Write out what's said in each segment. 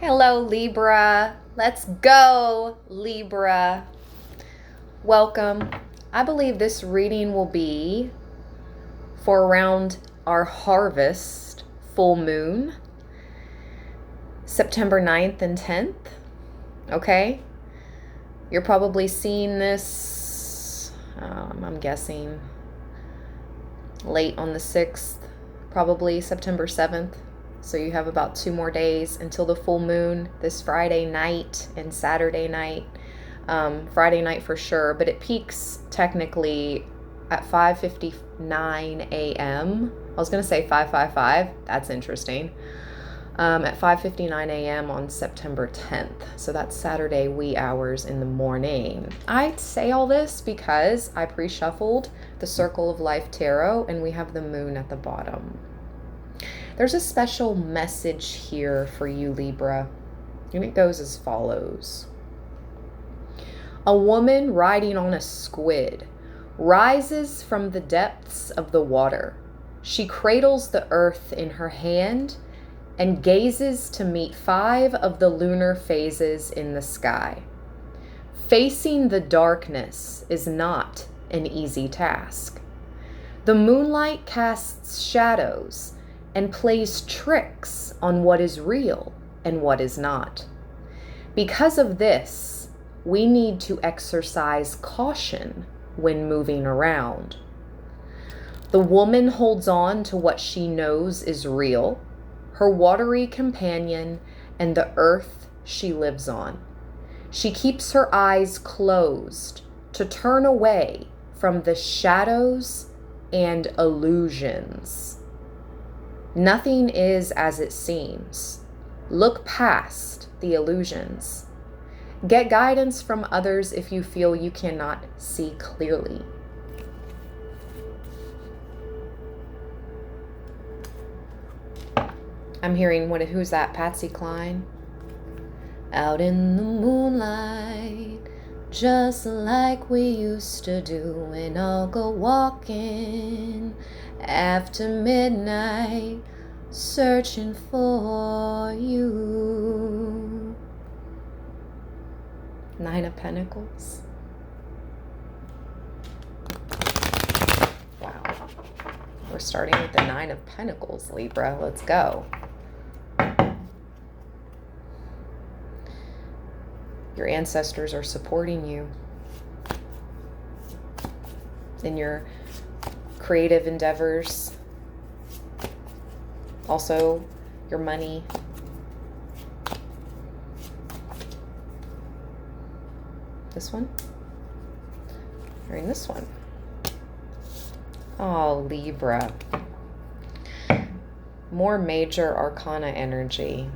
Hello, Libra. Let's go, Libra. Welcome. I believe this reading will be for around our harvest full moon, September 9th and 10th. Okay? You're probably seeing this, I'm guessing, late on the 6th, probably September 7th. So you have about 2 more days until the full moon this Friday night and Saturday night. Friday night for sure, but it peaks technically at 5:59 a.m. I was going to say 5:55. That's interesting. At 5:59 a.m. on September 10th. So that's Saturday wee hours in the morning. I say all this because I pre-shuffled the Circle of Life Tarot and we have the moon at the bottom. There's a special message here for you, Libra, and it goes as follows. A woman riding on a squid rises from the depths of the water. She cradles the earth in her hand and gazes to meet 5 of the lunar phases in the sky. Facing the darkness is not an easy task. The moonlight casts shadows and plays tricks on what is real and what is not. Because of this, we need to exercise caution when moving around. The woman holds on to what she knows is real, her watery companion, and the earth she lives on. She keeps her eyes closed to turn away from the shadows and illusions. Nothing is as it seems. Look past the illusions. Get guidance from others if you feel you cannot see clearly. I'm hearing, who's that? Patsy Cline? Out in the moonlight, just like we used to do, and I'll go walking after midnight, searching for you. 9 of Pentacles. Wow. We're starting with the 9 of Pentacles, Libra. Let's go. Your ancestors are supporting you in your creative endeavors. Also, your money. This one? Or in this one? Oh, Libra. More major arcana energy.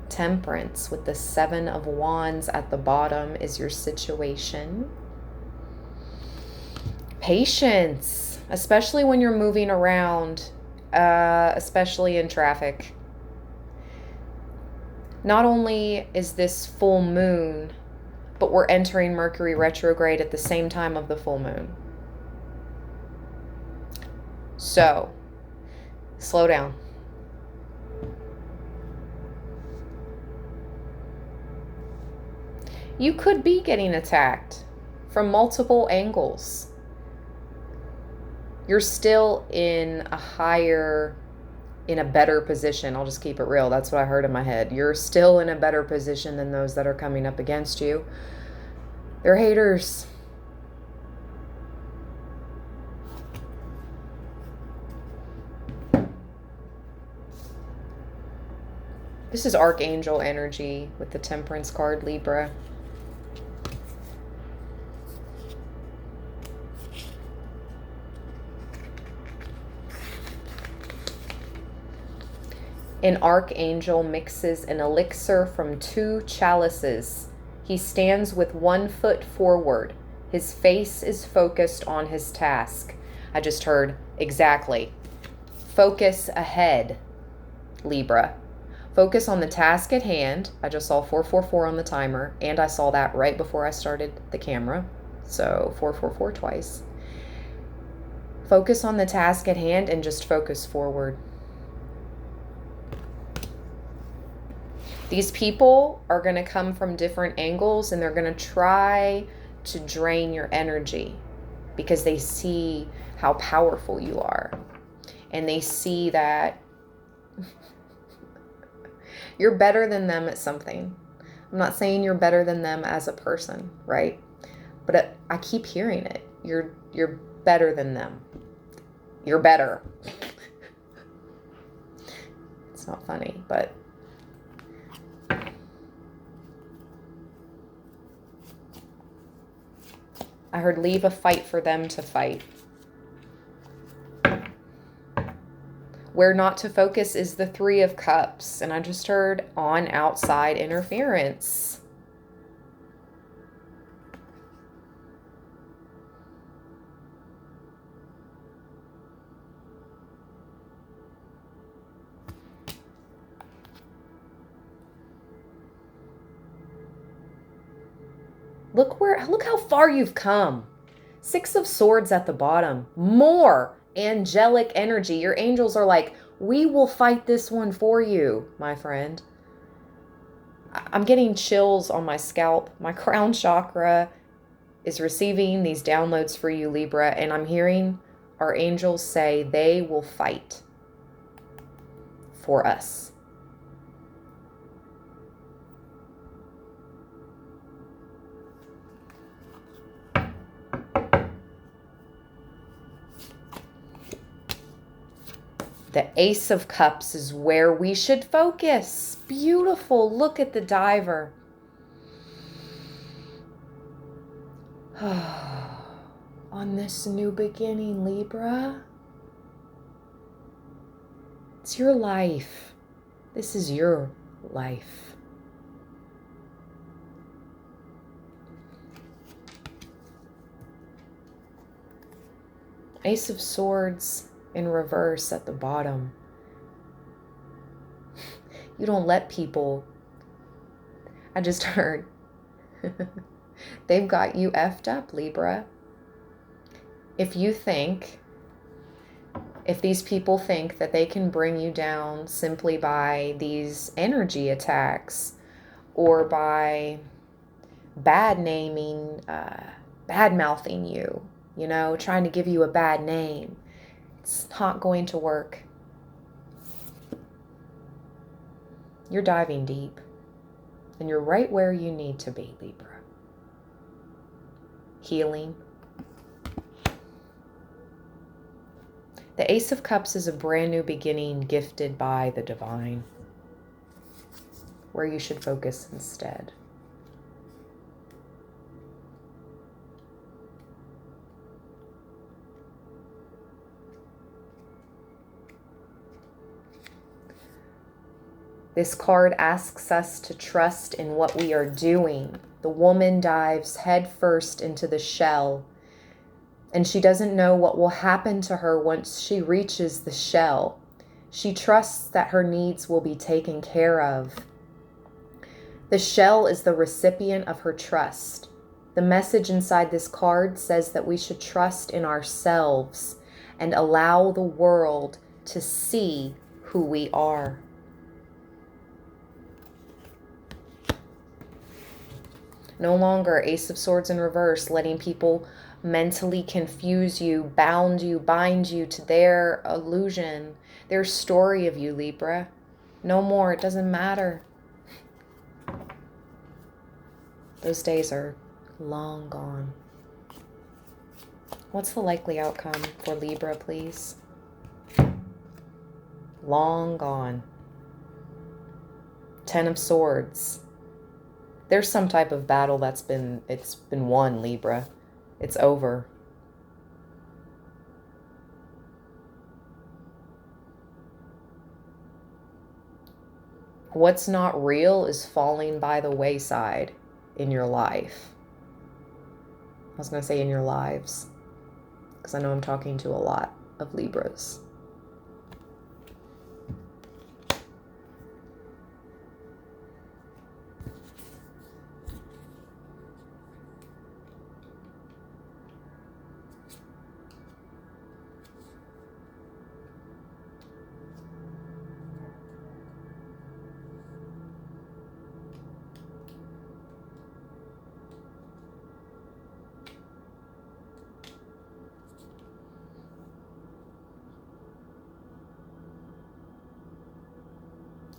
Temperance with the 7 of Wands at the bottom is your situation. Patience, especially when you're moving around, especially in traffic. Not only is this full moon, but we're entering Mercury retrograde at the same time of the full moon. So, slow down. You could be getting attacked from multiple angles. You're still in a better position. I'll just keep it real. That's what I heard in my head. You're still in a better position than those that are coming up against you. They're haters. This is Archangel energy with the Temperance card, Libra. An archangel mixes an elixir from 2 chalices. He stands with 1 foot forward. His face is focused on his task. I just heard exactly. Focus ahead, Libra. Focus on the task at hand. I just saw 444 on the timer, and I saw that right before I started the camera. So 444 twice. Focus on the task at hand and just focus forward. These people are going to come from different angles and they're going to try to drain your energy because they see how powerful you are. And they see that you're better than them at something. I'm not saying you're better than them as a person, right? But I keep hearing it. You're better than them. You're better. It's not funny, but I heard leave a fight for them to fight. Where not to focus is the Three of Cups. And I just heard on outside interference. Look how far you've come. Six of Swords at the bottom. More angelic energy. Your angels are like, we will fight this one for you, my friend. I'm getting chills on my scalp. My crown chakra is receiving these downloads for you, Libra, and I'm hearing our angels say they will fight for us. The Ace of Cups is where we should focus. Beautiful. Look at the diver. On this new beginning, Libra. It's your life. This is your life. Ace of Swords in reverse at the bottom. You don't let people. I just heard. They've got you effed up, Libra. If these people think that they can bring you down simply by these energy attacks or by bad naming, bad mouthing you, trying to give you a bad name, it's not going to work. You're diving deep, and you're right where you need to be, Libra. Healing. The Ace of Cups is a brand new beginning gifted by the divine, where you should focus instead. This card asks us to trust in what we are doing. The woman dives headfirst into the shell, and she doesn't know what will happen to her once she reaches the shell. She trusts that her needs will be taken care of. The shell is the recipient of her trust. The message inside this card says that we should trust in ourselves and allow the world to see who we are. No longer Ace of Swords in reverse, letting people mentally confuse you, bind you to their illusion, their story of you, Libra. No more. It doesn't matter. Those days are long gone. What's the likely outcome for Libra, please? Long gone. Ten of Swords. There's some type of battle it's been won, Libra. It's over. What's not real is falling by the wayside in your life. I was going to say in your lives, because I know I'm talking to a lot of Libras.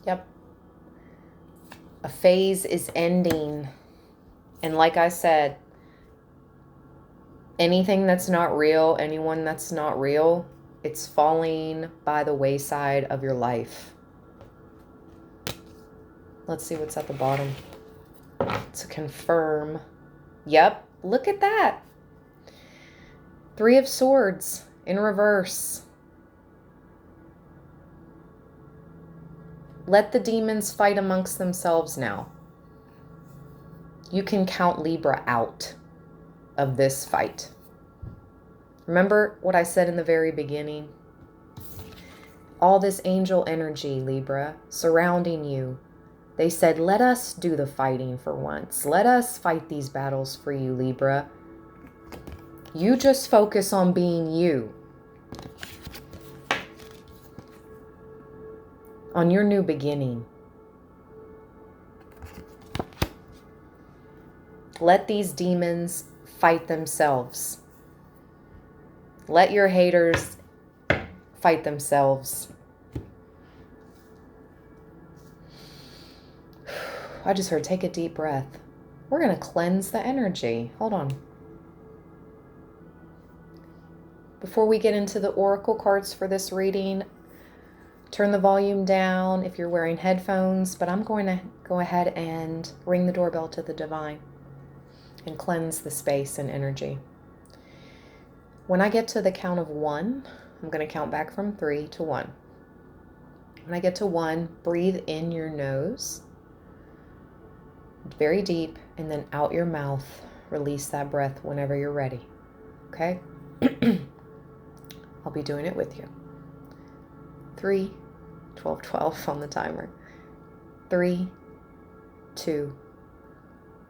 Yep. A phase is ending. And like I said, anything that's not real, anyone that's not real, it's falling by the wayside of your life. Let's see what's at the bottom. To confirm. Yep, look at that. 3 of Swords in reverse. Let the demons fight amongst themselves now. You can count Libra out of this fight. Remember what I said in the very beginning? All this angel energy, Libra, surrounding you. They said, let us do the fighting for once. Let us fight these battles for you, Libra. You just focus on being you. On your new beginning. Let these demons fight themselves. Let your haters fight themselves. I just heard, take a deep breath. We're going to cleanse the energy. Hold on. Before we get into the oracle cards for this reading, turn the volume down if you're wearing headphones, but I'm going to go ahead and ring the doorbell to the divine and cleanse the space and energy. When I get to the count of 1, I'm going to count back from 3 to 1. When I get to 1, breathe in your nose, very deep, and then out your mouth. Release that breath whenever you're ready. Okay? I'll be doing it with you. 3, 12, 12 on the timer. 3, 2,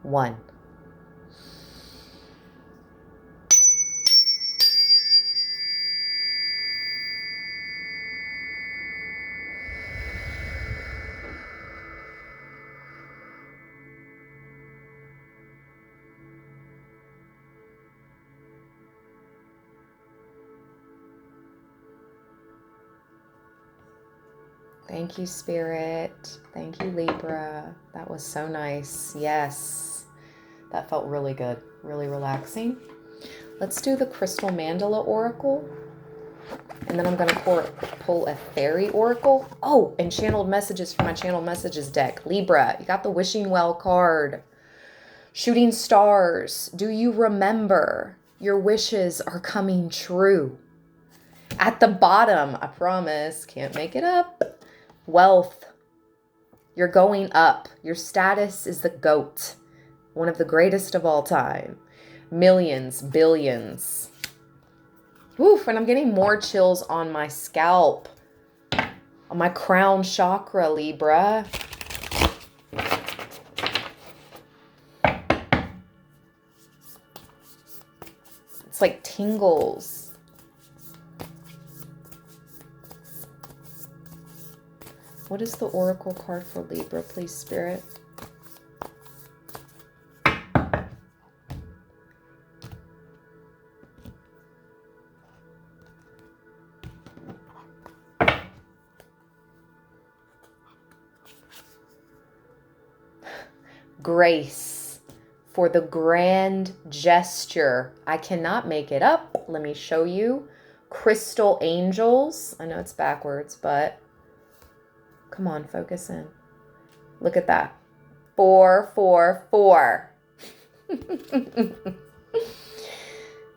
1. Thank you, Spirit. Thank you, Libra. That was so nice. Yes. That felt really good. Really relaxing. Let's do the Crystal Mandala Oracle. And then I'm going to pull a Fairy Oracle. Oh, and channeled messages for my channeled messages deck. Libra, you got the Wishing Well card. Shooting stars. Do you remember? Your wishes are coming true. At the bottom, I promise, can't make it up. Wealth. You're going up. Your status is the GOAT. One of the greatest of all time. Millions, billions. Oof, and I'm getting more chills on my scalp. On my crown chakra, Libra. It's like tingles. What is the oracle card for Libra, please, Spirit? Grace for the grand gesture. I cannot make it up. Let me show you. Crystal Angels. I know it's backwards, but come on, focus in. Look at that. 4, 4, 4.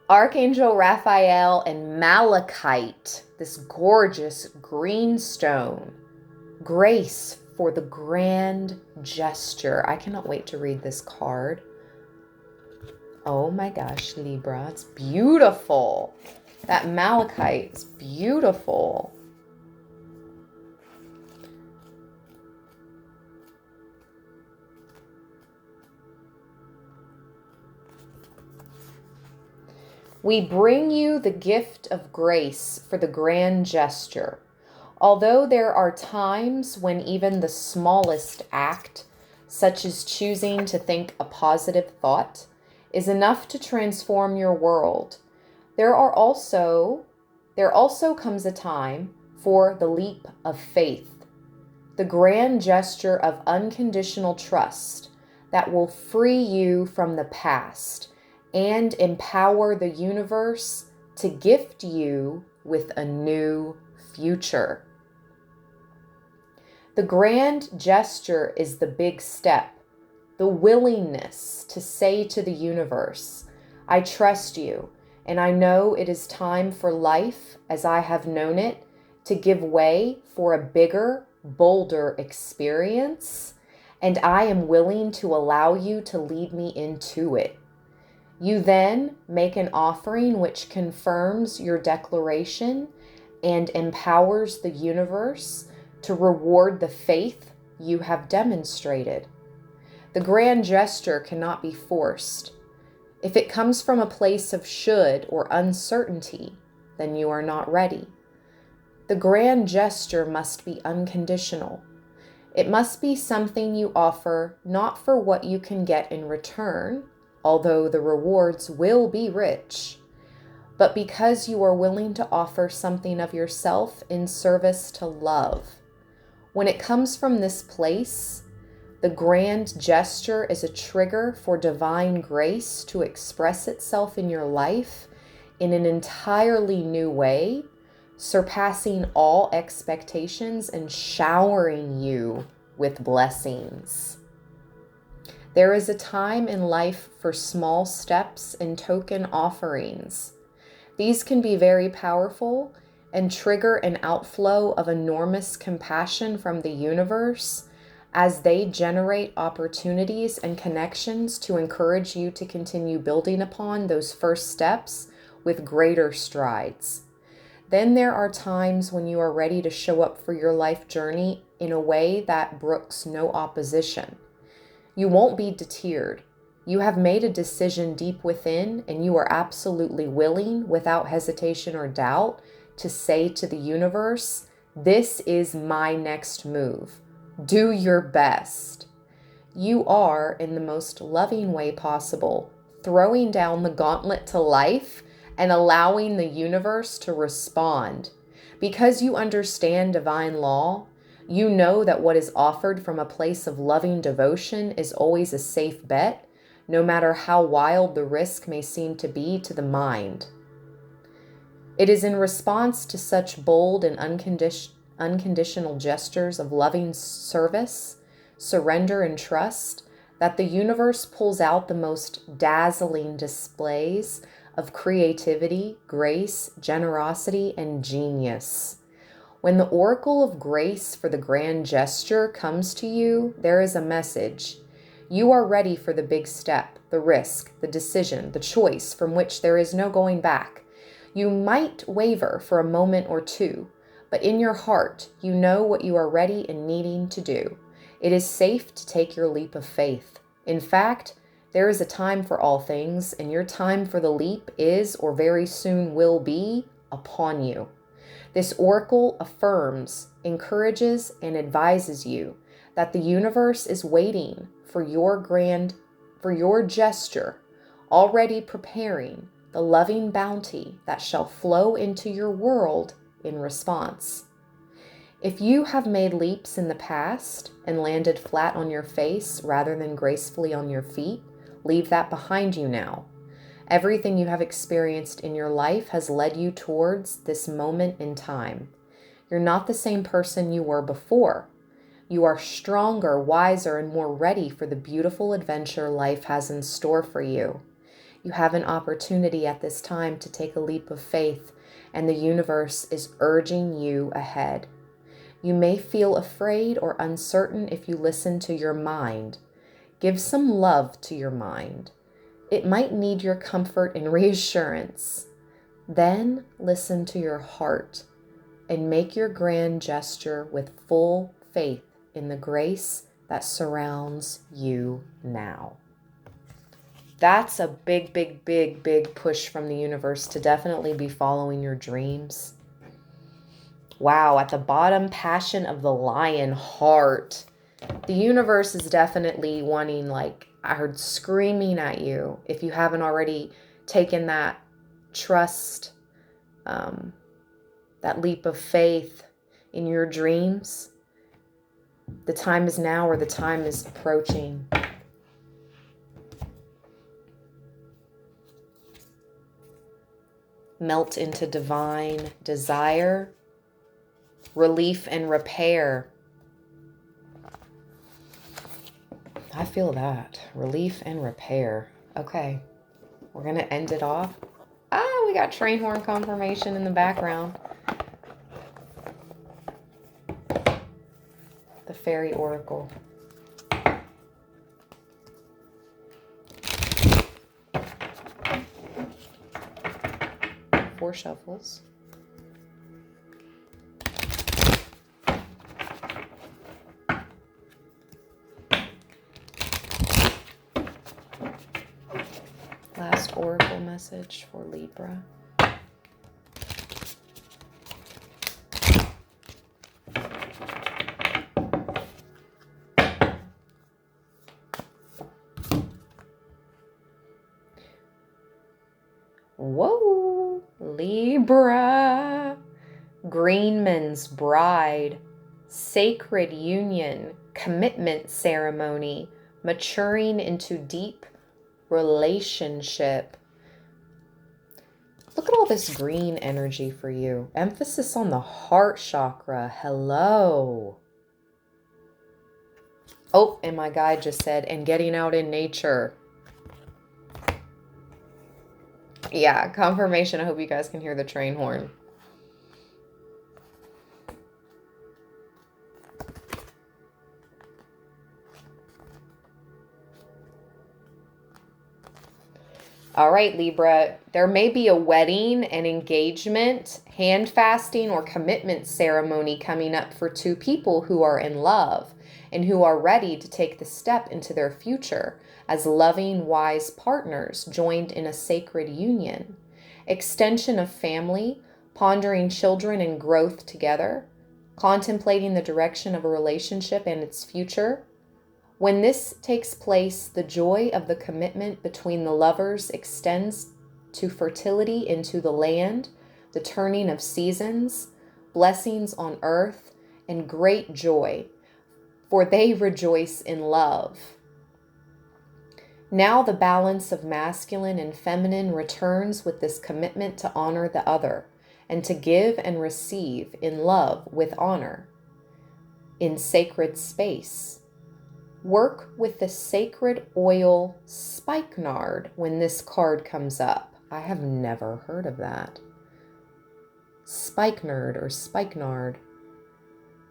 Archangel Raphael and Malachite. This gorgeous green stone. Grace for the grand gesture. I cannot wait to read this card. Oh my gosh, Libra. It's beautiful. That malachite is beautiful. We bring you the gift of grace for the grand gesture. Although there are times when even the smallest act, such as choosing to think a positive thought, is enough to transform your world, there also comes a time for the leap of faith. the grand gesture of unconditional trust that will free you from the past and empower the universe to gift you with a new future. The grand gesture is the big step, the willingness to say to the universe, I trust you, and I know it is time for life as I have known it to give way for a bigger, bolder experience, and I am willing to allow you to lead me into it. You then make an offering which confirms your declaration and empowers the universe to reward the faith you have demonstrated. The grand gesture cannot be forced. If it comes from a place of should or uncertainty, then you are not ready. The grand gesture must be unconditional. It must be something you offer not for what you can get in return, although the rewards will be rich, but because you are willing to offer something of yourself in service to love. When it comes from this place, the grand gesture is a trigger for divine grace to express itself in your life in an entirely new way, surpassing all expectations and showering you with blessings. There is a time in life for small steps and token offerings. These can be very powerful and trigger an outflow of enormous compassion from the universe as they generate opportunities and connections to encourage you to continue building upon those first steps with greater strides. Then there are times when you are ready to show up for your life journey in a way that brooks no opposition. You won't be deterred. You have made a decision deep within, and you are absolutely willing, without hesitation or doubt, to say to the universe, this is my next move. Do your best. You are, in the most loving way possible, throwing down the gauntlet to life and allowing the universe to respond. Because you understand divine law, you know that what is offered from a place of loving devotion is always a safe bet, no matter how wild the risk may seem to be to the mind. It is in response to such bold and unconditional gestures of loving service, surrender, and trust that the universe pulls out the most dazzling displays of creativity, grace, generosity, and genius. When the oracle of grace for the grand gesture comes to you, there is a message. You are ready for the big step, the risk, the decision, the choice from which there is no going back. You might waver for a moment or two, but in your heart, you know what you are ready and needing to do. It is safe to take your leap of faith. In fact, there is a time for all things, and your time for the leap is, or very soon will be, upon you. This oracle affirms, encourages, and advises you that the universe is waiting for your gesture, already preparing the loving bounty that shall flow into your world in response. If you have made leaps in the past and landed flat on your face rather than gracefully on your feet, leave that behind you now. Everything you have experienced in your life has led you towards this moment in time. You're not the same person you were before. You are stronger, wiser, and more ready for the beautiful adventure life has in store for you. You have an opportunity at this time to take a leap of faith, and the universe is urging you ahead. You may feel afraid or uncertain if you listen to your mind. Give some love to your mind. It might need your comfort and reassurance. Then listen to your heart and make your grand gesture with full faith in the grace that surrounds you now. That's a big, big, big, big push from the universe to definitely be following your dreams. Wow, at the bottom, passion of the lion, heart. The universe is definitely wanting, I heard screaming at you. If you haven't already taken that trust, that leap of faith in your dreams, The time is now, or the time is approaching. Melt into divine desire, relief and repair. I feel that. Relief and repair. Okay. We're going to end it off. Ah, we got train horn confirmation in the background. The fairy oracle. 4 shuffles. Last oracle message for Libra. Whoa, Libra. Greenman's bride, sacred union, commitment ceremony, maturing into deep relationship. Look at all this green energy for you. Emphasis on the heart chakra. Hello. Oh, and my guide just said, and getting out in nature. Yeah, confirmation. I hope you guys can hear the train horn. All right, Libra, there may be a wedding, an engagement, hand fasting, or commitment ceremony coming up for 2 people who are in love and who are ready to take the step into their future as loving, wise partners joined in a sacred union. Extension of family, pondering children and growth together, contemplating the direction of a relationship and its future. When this takes place, the joy of the commitment between the lovers extends to fertility into the land, the turning of seasons, blessings on earth, and great joy, for they rejoice in love. Now the balance of masculine and feminine returns with this commitment to honor the other and to give and receive in love with honor. In sacred space. Work with the sacred oil spikenard when this card comes up. I have never heard of that. Spikenard or spikenard.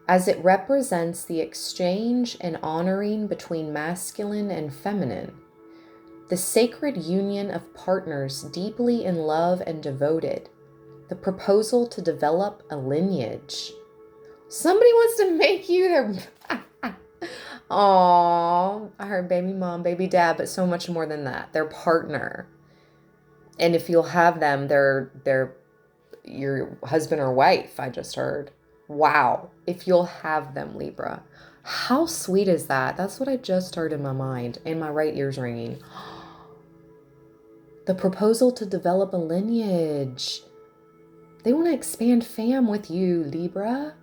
As it represents the exchange and honoring between masculine and feminine. The sacred union of partners deeply in love and devoted. The proposal to develop a lineage. Somebody wants to make you their... Aww, I heard baby mom, baby dad, but so much more than that. Their partner. And if you'll have them, they're your husband or wife, I just heard. Wow. If you'll have them, Libra. How sweet is that? That's what I just heard in my mind, and my right ear's ringing. The proposal to develop a lineage. They want to expand fam with you, Libra.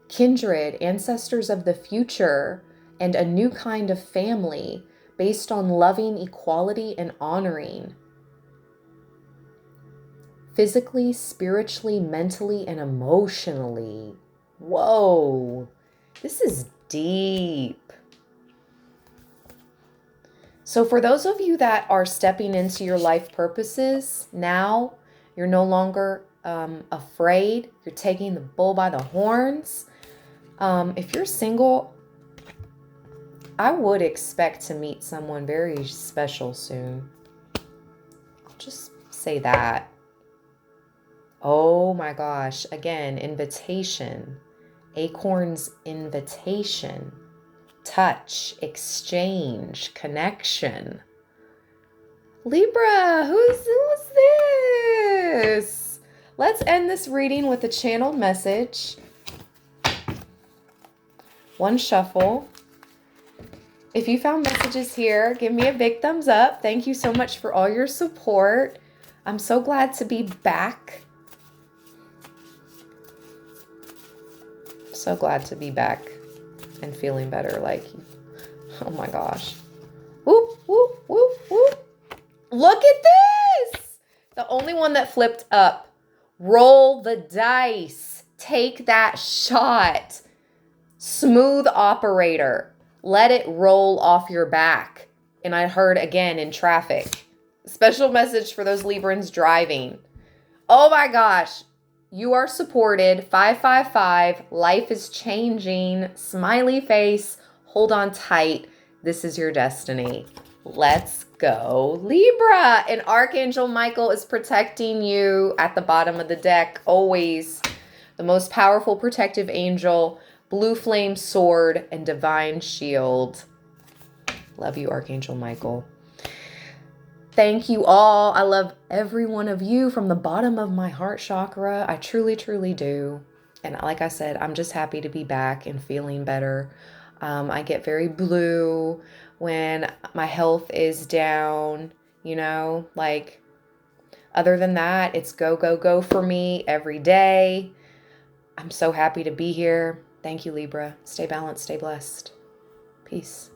Kindred, ancestors of the future, and a new kind of family based on loving equality and honoring. Physically, spiritually, mentally, and emotionally. Whoa, this is deep. So for those of you that are stepping into your life purposes now, you're no longer afraid. You're taking the bull by the horns. If you're single, I would expect to meet someone very special soon. I'll just say that. Oh my gosh. Again, invitation. Acorn's invitation. Touch, exchange, connection. Libra, who's this? Let's end this reading with a channeled message. 1 shuffle. If you found messages here, give me a big thumbs up. Thank you so much for all your support. I'm so glad to be back. So glad to be back. and feeling better. Like, oh my gosh. Whoop, whoop, whoop, whoop. Look at this. The only one that flipped up. Roll the dice. Take that shot. Smooth operator. Let it roll off your back. And I heard again in traffic. Special message for those Librans driving. Oh my gosh. You are supported. 555. Life is changing. Smiley face. Hold on tight. This is your destiny. Let's go, Libra. And Archangel Michael is protecting you at the bottom of the deck. Always the most powerful protective angel. Blue flame sword and divine shield. Love you, Archangel Michael. Thank you all. I love every one of you from the bottom of my heart chakra. I truly, truly do. And like I said, I'm just happy to be back and feeling better. I get very blue when my health is down, you know, like other than that, it's go, go, go for me every day. I'm so happy to be here. Thank you, Libra. Stay balanced, stay blessed. Peace.